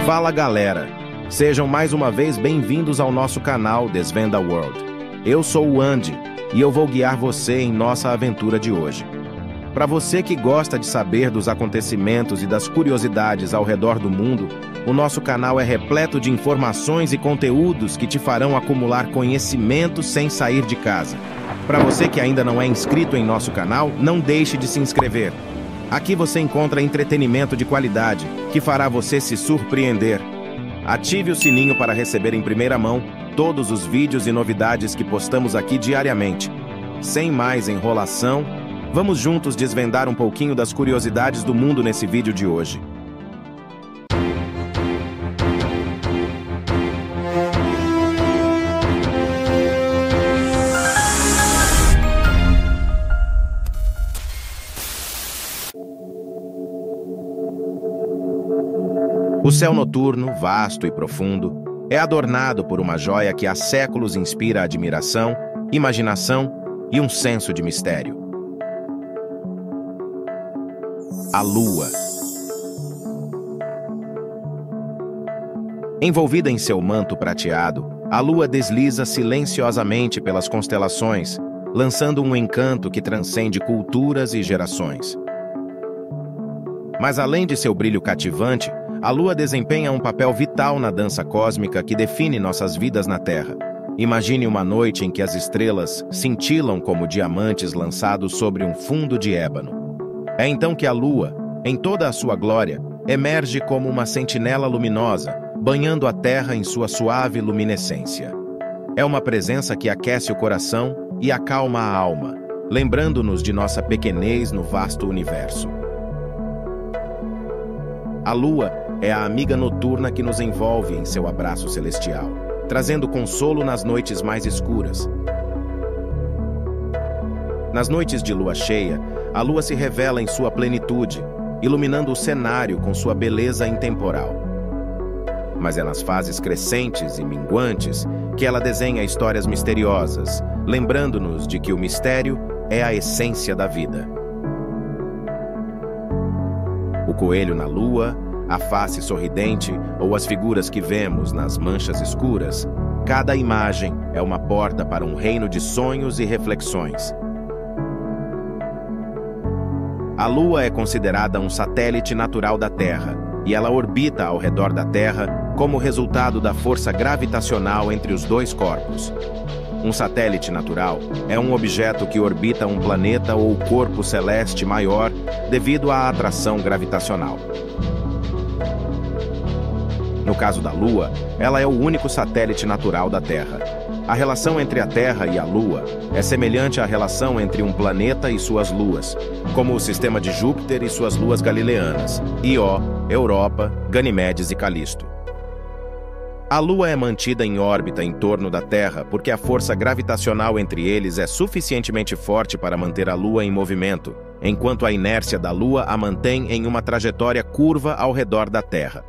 Fala galera, sejam mais uma vez bem-vindos ao nosso canal Desvenda World. Eu sou o Andy e eu vou guiar você em nossa aventura de hoje. Para você que gosta de saber dos acontecimentos e das curiosidades ao redor do mundo, o nosso canal é repleto de informações e conteúdos que te farão acumular conhecimento sem sair de casa. Para você que ainda não é inscrito em nosso canal, não deixe de se inscrever. Aqui você encontra entretenimento de qualidade, que fará você se surpreender. Ative o sininho para receber em primeira mão todos os vídeos e novidades que postamos aqui diariamente. Sem mais enrolação, vamos juntos desvendar um pouquinho das curiosidades do mundo nesse vídeo de hoje. O céu noturno, vasto e profundo, é adornado por uma joia que há séculos inspira admiração, imaginação e um senso de mistério. A Lua. Envolvida em seu manto prateado, a Lua desliza silenciosamente pelas constelações, lançando um encanto que transcende culturas e gerações. Mas além de seu brilho cativante, a Lua desempenha um papel vital na dança cósmica que define nossas vidas na Terra. Imagine uma noite em que as estrelas cintilam como diamantes lançados sobre um fundo de ébano. É então que a Lua, em toda a sua glória, emerge como uma sentinela luminosa, banhando a Terra em sua suave luminescência. É uma presença que aquece o coração e acalma a alma, lembrando-nos de nossa pequenez no vasto universo. A Lua é a amiga noturna que nos envolve em seu abraço celestial, trazendo consolo nas noites mais escuras. Nas noites de lua cheia, a Lua se revela em sua plenitude, iluminando o cenário com sua beleza intemporal. Mas é nas fases crescentes e minguantes que ela desenha histórias misteriosas, lembrando-nos de que o mistério é a essência da vida. O coelho na lua, a face sorridente ou as figuras que vemos nas manchas escuras, cada imagem é uma porta para um reino de sonhos e reflexões. A Lua é considerada um satélite natural da Terra, e ela orbita ao redor da Terra como resultado da força gravitacional entre os dois corpos. Um satélite natural é um objeto que orbita um planeta ou corpo celeste maior devido à atração gravitacional. No caso da Lua, ela é o único satélite natural da Terra. A relação entre a Terra e a Lua é semelhante à relação entre um planeta e suas luas, como o sistema de Júpiter e suas luas galileanas, Ió, Europa, Ganimedes e Calisto. A Lua é mantida em órbita em torno da Terra porque a força gravitacional entre eles é suficientemente forte para manter a Lua em movimento, enquanto a inércia da Lua a mantém em uma trajetória curva ao redor da Terra.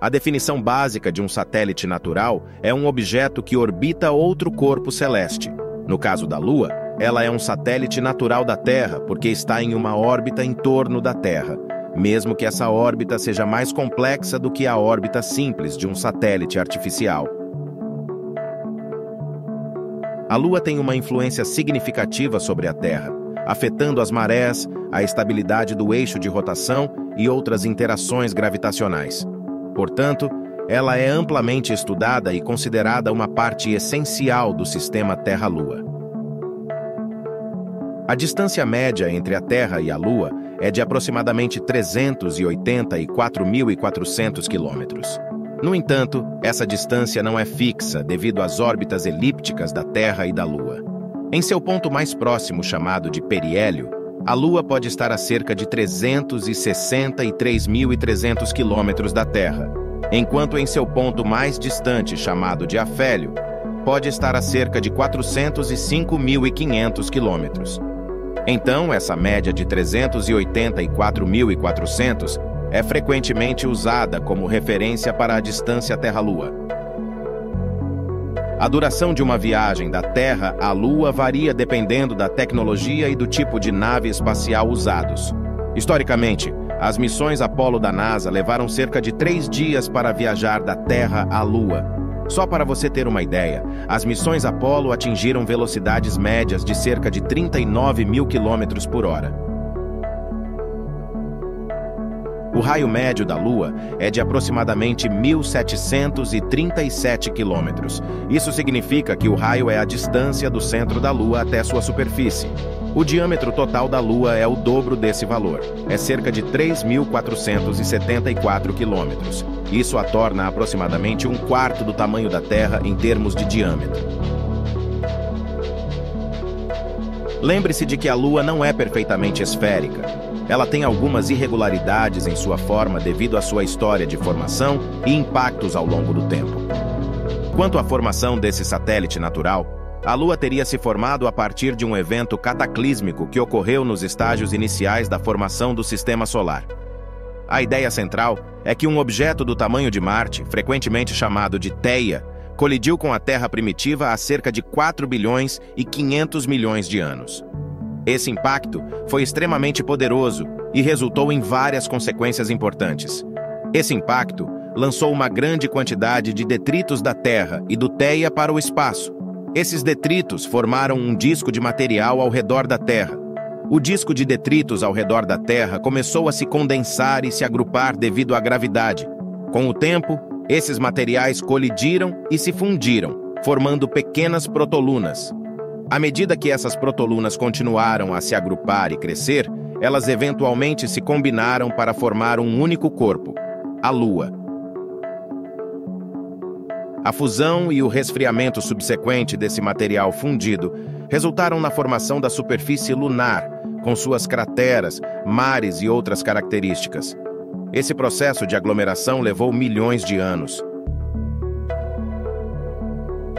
A definição básica de um satélite natural é um objeto que orbita outro corpo celeste. No caso da Lua, ela é um satélite natural da Terra porque está em uma órbita em torno da Terra, mesmo que essa órbita seja mais complexa do que a órbita simples de um satélite artificial. A Lua tem uma influência significativa sobre a Terra, afetando as marés, a estabilidade do eixo de rotação e outras interações gravitacionais. Portanto, ela é amplamente estudada e considerada uma parte essencial do sistema Terra-Lua. A distância média entre a Terra e a Lua é de aproximadamente 384.400 quilômetros. No entanto, essa distância não é fixa devido às órbitas elípticas da Terra e da Lua. Em seu ponto mais próximo, chamado de periélio, a Lua pode estar a cerca de 363.300 quilômetros da Terra, enquanto em seu ponto mais distante, chamado de afélio, pode estar a cerca de 405.500 quilômetros. Então, essa média de 384.400 é frequentemente usada como referência para a distância Terra-Lua. A duração de uma viagem da Terra à Lua varia dependendo da tecnologia e do tipo de nave espacial usados. Historicamente, As missões Apollo da NASA levaram cerca de 3 dias para viajar da Terra à Lua. Só para você ter uma ideia, as missões Apollo atingiram velocidades médias de cerca de 39 mil km por hora. O raio médio da Lua é de aproximadamente 1.737 quilômetros. Isso significa que o raio é a distância do centro da Lua até sua superfície. O diâmetro total da Lua é o dobro desse valor, é cerca de 3.474 quilômetros. Isso a torna aproximadamente 1/4 do tamanho da Terra em termos de diâmetro. Lembre-se de que a Lua não é perfeitamente esférica. Ela tem algumas irregularidades em sua forma devido à sua história de formação e impactos ao longo do tempo. Quanto à formação desse satélite natural, a Lua teria se formado a partir de um evento cataclísmico que ocorreu nos estágios iniciais da formação do Sistema Solar. A ideia central é que um objeto do tamanho de Marte, frequentemente chamado de Theia, colidiu com a Terra primitiva há cerca de 4 bilhões e 500 milhões de anos. Esse impacto foi extremamente poderoso e resultou em várias consequências importantes. Esse impacto lançou uma grande quantidade de detritos da Terra e do Theia para o espaço. Esses detritos formaram um disco de material ao redor da Terra. O disco de detritos ao redor da Terra começou a se condensar e se agrupar devido à gravidade. Com o tempo, esses materiais colidiram e se fundiram, formando pequenas protolunas. À medida que essas protolunas continuaram a se agrupar e crescer, elas eventualmente se combinaram para formar um único corpo, a Lua. A fusão e o resfriamento subsequente desse material fundido resultaram na formação da superfície lunar, com suas crateras, mares e outras características. Esse processo de aglomeração levou milhões de anos.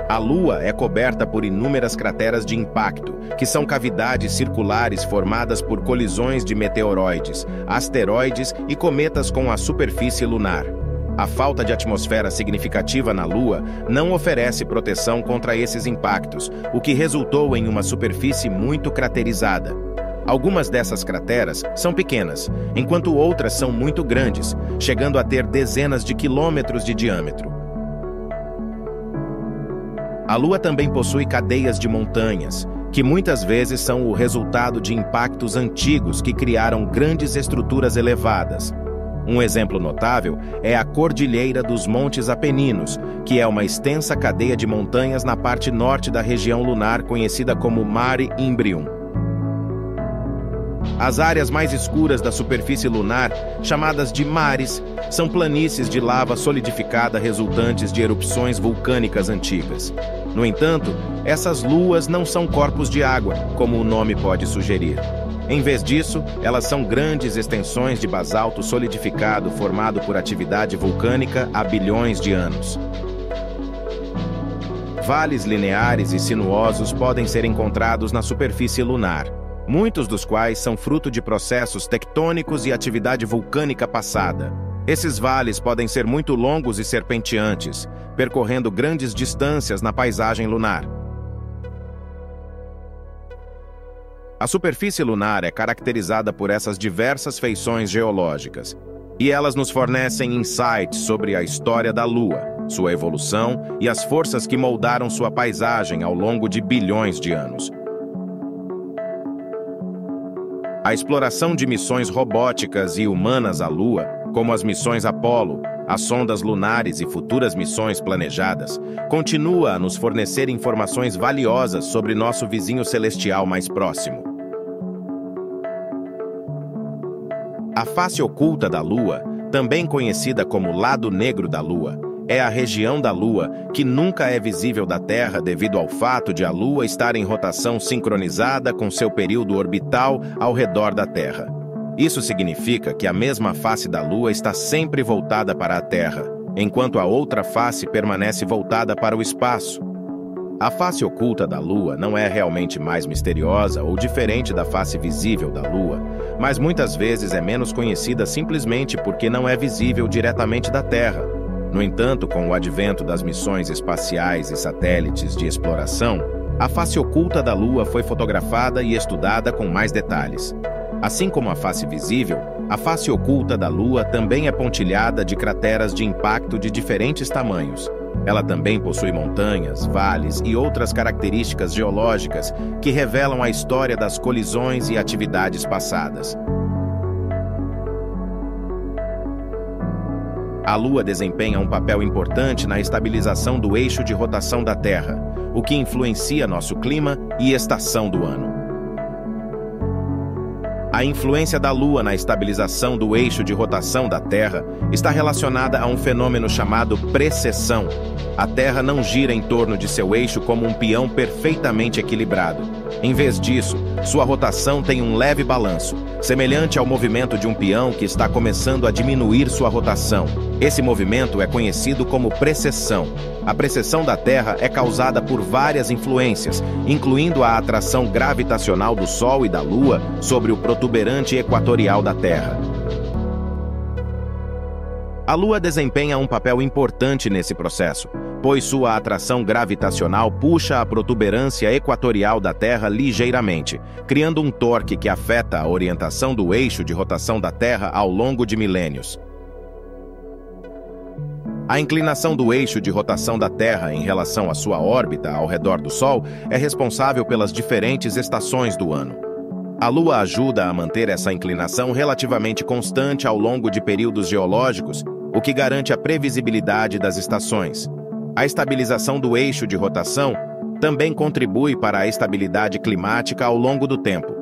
A Lua é coberta por inúmeras crateras de impacto, que são cavidades circulares formadas por colisões de meteoroides, asteroides e cometas com a superfície lunar. A falta de atmosfera significativa na Lua não oferece proteção contra esses impactos, o que resultou em uma superfície muito craterizada. Algumas dessas crateras são pequenas, enquanto outras são muito grandes, chegando a ter dezenas de quilômetros de diâmetro. A Lua também possui cadeias de montanhas, que muitas vezes são o resultado de impactos antigos que criaram grandes estruturas elevadas. Um exemplo notável é a Cordilheira dos Montes Apeninos, que é uma extensa cadeia de montanhas na parte norte da região lunar conhecida como Mare Imbrium. As áreas mais escuras da superfície lunar, chamadas de mares, são planícies de lava solidificada resultantes de erupções vulcânicas antigas. No entanto, essas luas não são corpos de água, como o nome pode sugerir. Em vez disso, elas são grandes extensões de basalto solidificado formado por atividade vulcânica há bilhões de anos. Vales lineares e sinuosos podem ser encontrados na superfície lunar, muitos dos quais são fruto de processos tectônicos e atividade vulcânica passada. Esses vales podem ser muito longos e serpenteantes, percorrendo grandes distâncias na paisagem lunar. A superfície lunar é caracterizada por essas diversas feições geológicas, e elas nos fornecem insights sobre a história da Lua, sua evolução e as forças que moldaram sua paisagem ao longo de bilhões de anos. A exploração de missões robóticas e humanas à Lua, como as missões Apollo, as sondas lunares e futuras missões planejadas, continua a nos fornecer informações valiosas sobre nosso vizinho celestial mais próximo. A face oculta da Lua, também conhecida como lado negro da Lua, é a região da Lua que nunca é visível da Terra devido ao fato de a Lua estar em rotação sincronizada com seu período orbital ao redor da Terra. Isso significa que a mesma face da Lua está sempre voltada para a Terra, enquanto a outra face permanece voltada para o espaço. A face oculta da Lua não é realmente mais misteriosa ou diferente da face visível da Lua, mas muitas vezes é menos conhecida simplesmente porque não é visível diretamente da Terra. No entanto, com o advento das missões espaciais e satélites de exploração, a face oculta da Lua foi fotografada e estudada com mais detalhes. Assim como a face visível, A face oculta da Lua também é pontilhada de crateras de impacto de diferentes tamanhos. Ela também possui montanhas, vales e outras características geológicas que revelam a história das colisões e atividades passadas. A Lua desempenha um papel importante na estabilização do eixo de rotação da Terra, o que influencia nosso clima e estação do ano. A influência da Lua na estabilização do eixo de rotação da Terra está relacionada a um fenômeno chamado precessão. A Terra não gira em torno de seu eixo como um peão perfeitamente equilibrado. Em vez disso, sua rotação tem um leve balanço, semelhante ao movimento de um peão que está começando a diminuir sua rotação. Esse movimento é conhecido como precessão. A precessão da Terra é causada por várias influências, incluindo a atração gravitacional do Sol e da Lua sobre o protuberante equatorial da Terra. A Lua desempenha um papel importante nesse processo, pois sua atração gravitacional puxa a protuberância equatorial da Terra ligeiramente, criando um torque que afeta a orientação do eixo de rotação da Terra ao longo de milênios. A inclinação do eixo de rotação da Terra em relação à sua órbita ao redor do Sol é responsável pelas diferentes estações do ano. A Lua ajuda a manter essa inclinação relativamente constante ao longo de períodos geológicos, o que garante a previsibilidade das estações. A estabilização do eixo de rotação também contribui para a estabilidade climática ao longo do tempo.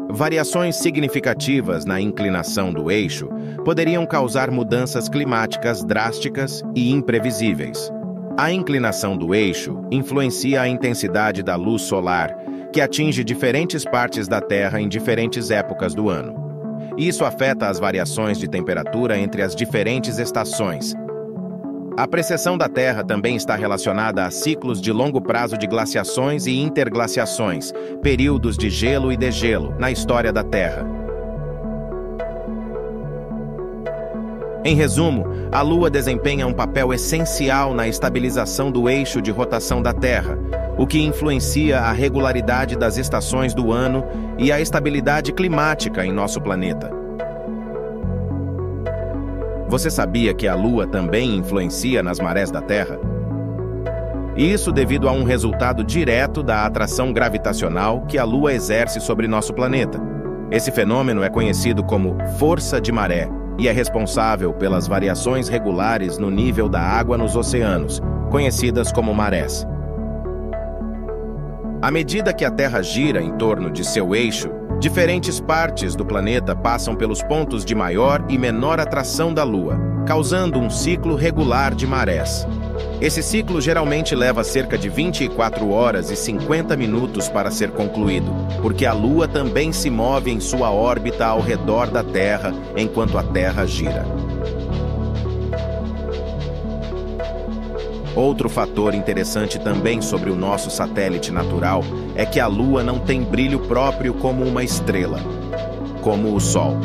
Variações significativas na inclinação do eixo poderiam causar mudanças climáticas drásticas e imprevisíveis. A inclinação do eixo influencia a intensidade da luz solar, que atinge diferentes partes da Terra em diferentes épocas do ano. Isso afeta as variações de temperatura entre as diferentes estações. A precessão da Terra também está relacionada a ciclos de longo prazo de glaciações e interglaciações, períodos de gelo e degelo na história da Terra. Em resumo, a Lua desempenha um papel essencial na estabilização do eixo de rotação da Terra, o que influencia a regularidade das estações do ano e a estabilidade climática em nosso planeta. Você sabia que a Lua também influencia nas marés da Terra? Isso devido a um resultado direto da atração gravitacional que a Lua exerce sobre nosso planeta. Esse fenômeno é conhecido como força de maré e é responsável pelas variações regulares no nível da água nos oceanos, conhecidas como marés. À medida que a Terra gira em torno de seu eixo, diferentes partes do planeta passam pelos pontos de maior e menor atração da Lua, causando um ciclo regular de marés. Esse ciclo geralmente leva cerca de 24 horas e 50 minutos para ser concluído, porque a Lua também se move em sua órbita ao redor da Terra enquanto a Terra gira. Outro fator interessante também sobre o nosso satélite natural é que a Lua não tem brilho próprio como uma estrela, como o Sol.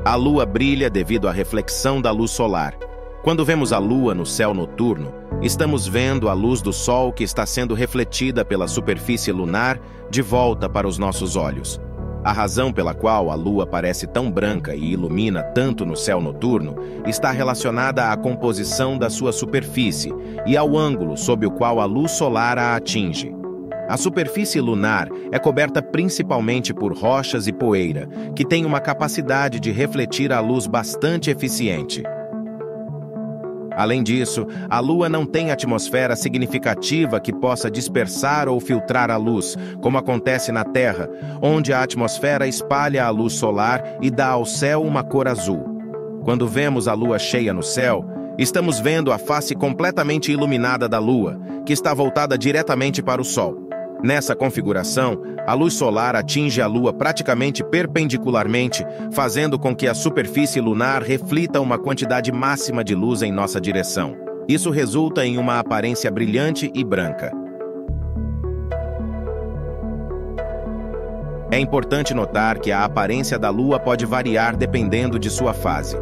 A Lua brilha devido à reflexão da luz solar. Quando vemos a Lua no céu noturno, estamos vendo a luz do Sol que está sendo refletida pela superfície lunar de volta para os nossos olhos. A razão pela qual a Lua parece tão branca e ilumina tanto no céu noturno está relacionada à composição da sua superfície e ao ângulo sob o qual a luz solar a atinge. A superfície lunar é coberta principalmente por rochas e poeira, que têm uma capacidade de refletir a luz bastante eficiente. Além disso, a Lua não tem atmosfera significativa que possa dispersar ou filtrar a luz, como acontece na Terra, onde a atmosfera espalha a luz solar e dá ao céu uma cor azul. Quando vemos a Lua cheia no céu, estamos vendo a face completamente iluminada da Lua, que está voltada diretamente para o Sol. Nessa configuração, a luz solar atinge a Lua praticamente perpendicularmente, fazendo com que a superfície lunar reflita uma quantidade máxima de luz em nossa direção. Isso resulta em uma aparência brilhante e branca. É importante notar que a aparência da Lua pode variar dependendo de sua fase.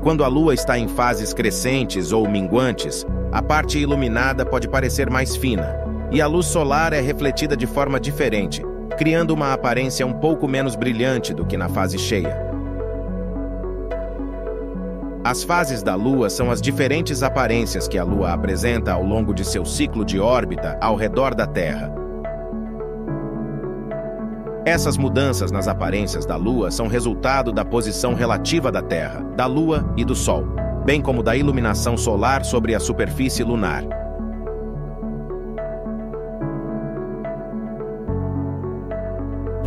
Quando a Lua está em fases crescentes ou minguantes, a parte iluminada pode parecer mais fina, e a luz solar é refletida de forma diferente, criando uma aparência um pouco menos brilhante do que na fase cheia. As fases da Lua são as diferentes aparências que a Lua apresenta ao longo de seu ciclo de órbita ao redor da Terra. Essas mudanças nas aparências da Lua são resultado da posição relativa da Terra, da Lua e do Sol, bem como da iluminação solar sobre a superfície lunar.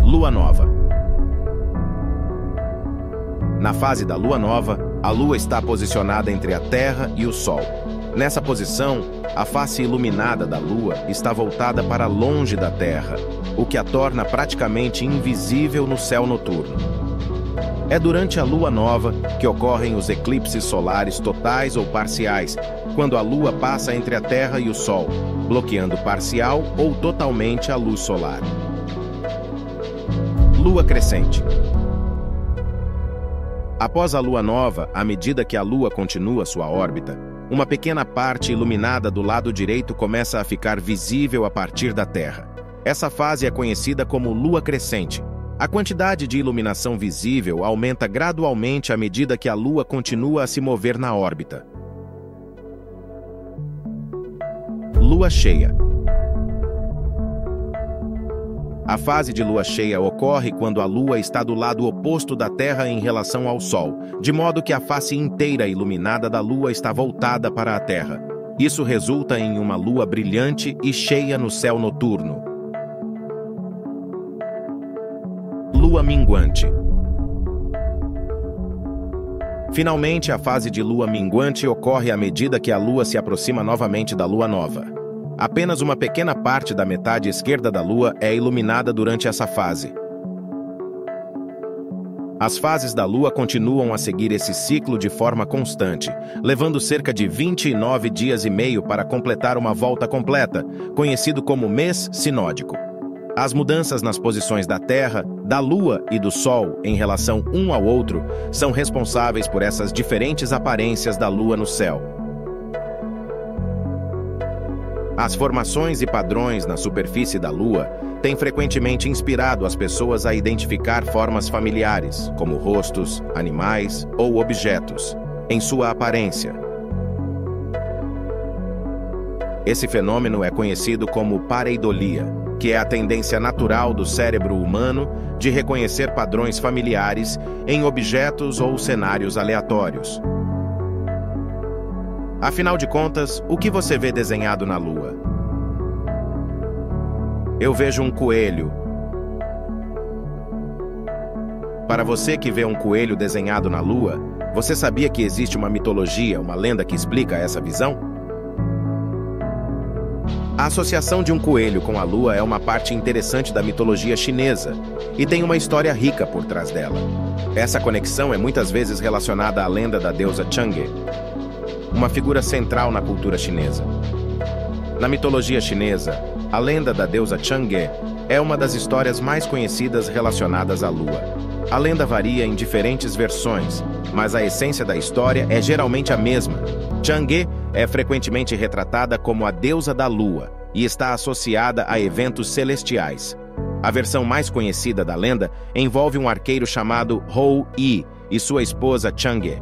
Lua nova. Na fase da Lua nova, a Lua está posicionada entre a Terra e o Sol. Nessa posição, a face iluminada da Lua está voltada para longe da Terra, o que a torna praticamente invisível no céu noturno. É durante a Lua nova que ocorrem os eclipses solares totais ou parciais, quando a Lua passa entre a Terra e o Sol, bloqueando parcial ou totalmente a luz solar. Lua crescente. Após a Lua nova, à medida que a Lua continua sua órbita, uma pequena parte iluminada do lado direito começa a ficar visível a partir da Terra. Essa fase é conhecida como Lua crescente. A quantidade de iluminação visível aumenta gradualmente à medida que a Lua continua a se mover na órbita. Lua cheia. A fase de lua cheia ocorre quando a Lua está do lado oposto da Terra em relação ao Sol, de modo que a face inteira iluminada da Lua está voltada para a Terra. Isso resulta em uma lua brilhante e cheia no céu noturno. Lua minguante. Finalmente, a fase de lua minguante ocorre à medida que a Lua se aproxima novamente da Lua nova. Apenas uma pequena parte da metade esquerda da Lua é iluminada durante essa fase. As fases da Lua continuam a seguir esse ciclo de forma constante, levando cerca de 29 dias e meio para completar uma volta completa, conhecido como mês sinódico. As mudanças nas posições da Terra, da Lua e do Sol em relação um ao outro são responsáveis por essas diferentes aparências da Lua no céu. As formações e padrões na superfície da Lua têm frequentemente inspirado as pessoas a identificar formas familiares, como rostos, animais ou objetos, em sua aparência. Esse fenômeno é conhecido como pareidolia, que é a tendência natural do cérebro humano de reconhecer padrões familiares em objetos ou cenários aleatórios. Afinal de contas, o que você vê desenhado na Lua? Eu vejo um coelho. Para você que vê um coelho desenhado na Lua, você sabia que existe uma mitologia, uma lenda que explica essa visão? A associação de um coelho com a Lua é uma parte interessante da mitologia chinesa e tem uma história rica por trás dela. Essa conexão é muitas vezes relacionada à lenda da deusa Chang'e, uma figura central na cultura chinesa. Na mitologia chinesa, a lenda da deusa Chang'e é uma das histórias mais conhecidas relacionadas à Lua. A lenda varia em diferentes versões, mas a essência da história é geralmente a mesma. Chang'e é frequentemente retratada como a deusa da Lua e está associada a eventos celestiais. A versão mais conhecida da lenda envolve um arqueiro chamado Hou Yi e sua esposa Chang'e.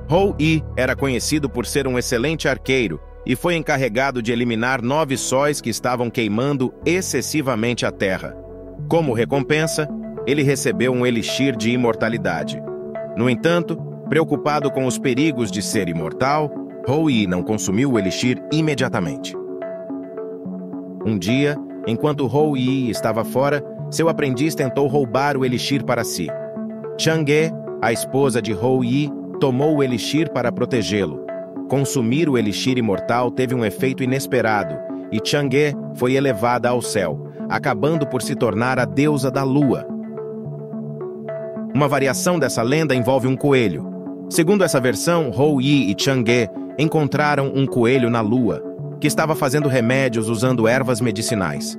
Hou Yi era conhecido por ser um excelente arqueiro e foi encarregado de eliminar 9 sóis que estavam queimando excessivamente a terra. Como recompensa, ele recebeu um elixir de imortalidade. No entanto, preocupado com os perigos de ser imortal, Hou Yi não consumiu o elixir imediatamente. Um dia, enquanto Hou Yi estava fora, seu aprendiz tentou roubar o elixir para si. Chang'e, a esposa de Hou Yi, tomou o elixir para protegê-lo. Consumir o elixir imortal teve um efeito inesperado, e Chang'e foi elevada ao céu, acabando por se tornar a deusa da Lua. Uma variação dessa lenda envolve um coelho. Segundo essa versão, Hou Yi e Chang'e encontraram um coelho na Lua, que estava fazendo remédios usando ervas medicinais.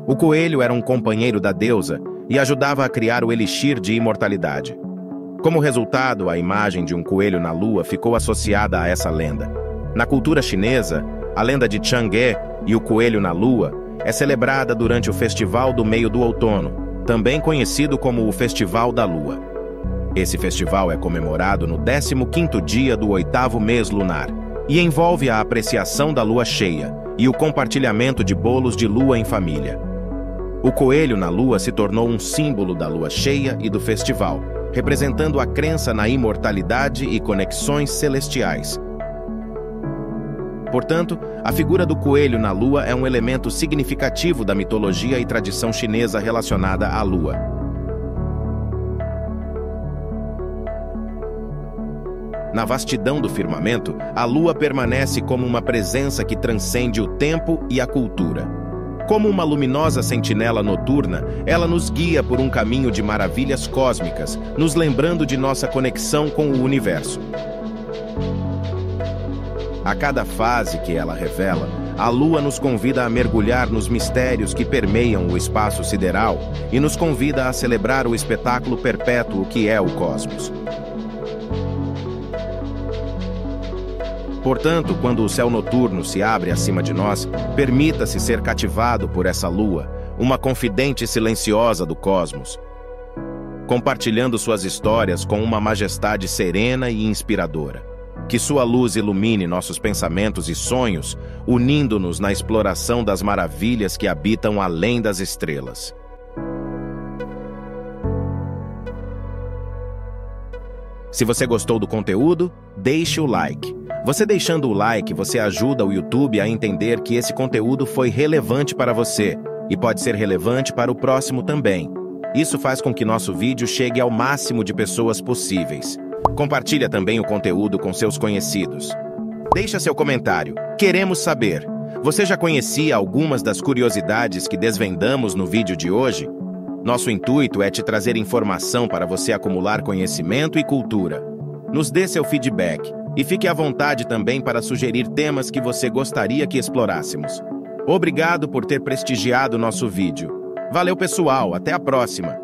O coelho era um companheiro da deusa e ajudava a criar o elixir de imortalidade. Como resultado, a imagem de um coelho na Lua ficou associada a essa lenda. Na cultura chinesa, a lenda de Chang'e e o coelho na Lua é celebrada durante o Festival do Meio do Outono, também conhecido como o Festival da Lua. Esse festival é comemorado no 15º dia do 8º mês lunar e envolve a apreciação da lua cheia e o compartilhamento de bolos de lua em família. O coelho na lua se tornou um símbolo da lua cheia e do festival, representando a crença na imortalidade e conexões celestiais. Portanto, a figura do coelho na lua é um elemento significativo da mitologia e tradição chinesa relacionada à lua. Na vastidão do firmamento, a lua permanece como uma presença que transcende o tempo e a cultura. Como uma luminosa sentinela noturna, ela nos guia por um caminho de maravilhas cósmicas, nos lembrando de nossa conexão com o universo. A cada fase que ela revela, a Lua nos convida a mergulhar nos mistérios que permeiam o espaço sideral e nos convida a celebrar o espetáculo perpétuo que é o cosmos. Portanto, quando o céu noturno se abre acima de nós, permita-se ser cativado por essa lua, uma confidente silenciosa do cosmos, compartilhando suas histórias com uma majestade serena e inspiradora. Que sua luz ilumine nossos pensamentos e sonhos, unindo-nos na exploração das maravilhas que habitam além das estrelas. Se você gostou do conteúdo, deixe o like. Você deixando o like, você ajuda o YouTube a entender que esse conteúdo foi relevante para você e pode ser relevante para o próximo também. Isso faz com que nosso vídeo chegue ao máximo de pessoas possíveis. Compartilha também o conteúdo com seus conhecidos. Deixa seu comentário. Queremos saber. Você já conhecia algumas das curiosidades que desvendamos no vídeo de hoje? Nosso intuito é te trazer informação para você acumular conhecimento e cultura. Nos dê seu feedback. E fique à vontade também para sugerir temas que você gostaria que explorássemos. Obrigado por ter prestigiado nosso vídeo. Valeu, pessoal. Até a próxima.